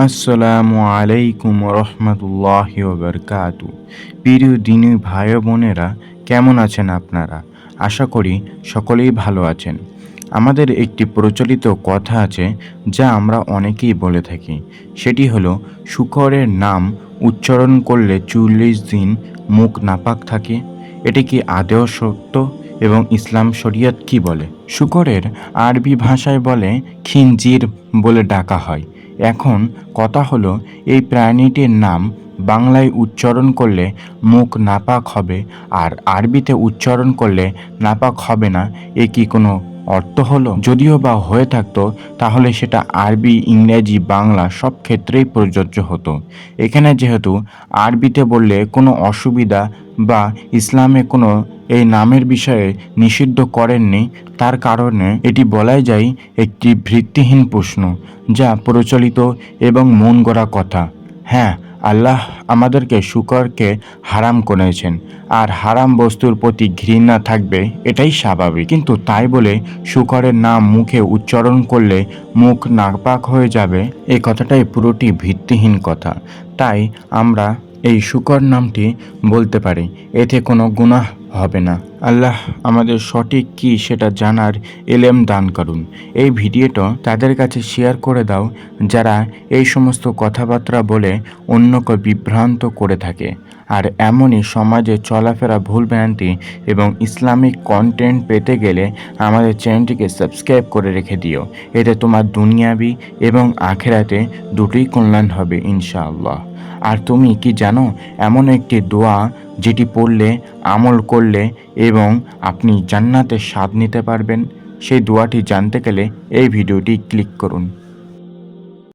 আসসালামু আলাইকুম রহমতুল্লাহি ওবরকাতু। প্রিয় দিনী ভাই বোনেরা, কেমন আছেন আপনারা? আশা করি সকলেই ভালো আছেন। আমাদের একটি প্রচলিত কথা আছে যা আমরা অনেকেই বলে থাকি। সেটি হলো, শুকরের নাম উচ্চারণ করলে ৪০ দিন মুখ নাপাক থাকে। এটি কি আদৌ সত্য এবং ইসলাম শরিয়ত কি বলে? শুকরের আরবি ভাষায় বলে খিনজির বলে ডাকা হয়। এখন কথা হলো, এই প্রাণীটির নাম বাংলায় উচ্চারণ করলে মুখ নাপাক হবে আর আরবিতে উচ্চারণ করলে নাপাক হবে না, এ কি কোনো অর্থ হলো? যদিও বা হয়ে থাকতো তাহলে সেটা আরবি, ইংরেজি, বাংলা সব ক্ষেত্রেই প্রযোজ্য হতো। এখানে যেহেতু আরবিতে বললে কোনো অসুবিধা বা ইসলামে কোনো এই নামের বিষয়ে নিষিদ্ধ করেননি, তার কারণে এটি বলাই যায় একটি ভিত্তিহীন প্রশ্ন, যা প্রচলিত এবং মন গড়া কথা। হ্যাঁ, আল্লাহ আমাদেরকে শুকরকে হারাম করেছেন, আর হারাম বস্তুর প্রতি ঘৃণা থাকবে, এটাই স্বাভাবিক। কিন্তু তাই বলে শুকরের নাম মুখে উচ্চারণ করলে মুখ নাপাক হয়ে যাবে, এই কথাটাই পুরোটি ভিত্তিহীন কথা। তাই আমরা এই শুকর নামটি বলতে পারি, এতে কোনো গুনাহ হবে না। আল্লাহ আমাদের সঠিক কি সেটা জানার এলেম দান করুন। এই ভিডিওটা তাদের কাছে শেয়ার করে দাও যারা এই সমস্ত কথাবার্তা বলে অন্যকে বিভ্রান্ত করে থাকে। আর এমনই সমাজে চলাফেরা, ভুলভ্রান্তি এবং ইসলামিক কন্টেন্ট পেতে গেলে আমাদের চ্যানেলটিকে সাবস্ক্রাইব করে রেখে দিও। এতে তোমার দুনিয়াবি এবং আখেরাতে দুটোই কল্যাণ হবে ইনশাআল্লাহ। আর তুমি কি জানো, এমন একটি দোয়া যেটি পড়লে, আমল করলে এবং আপনি জান্নাতের স্বাদ নিতে পারবেন? সেই দোয়াটি জানতে গেলে এই ভিডিওটি ক্লিক করুন।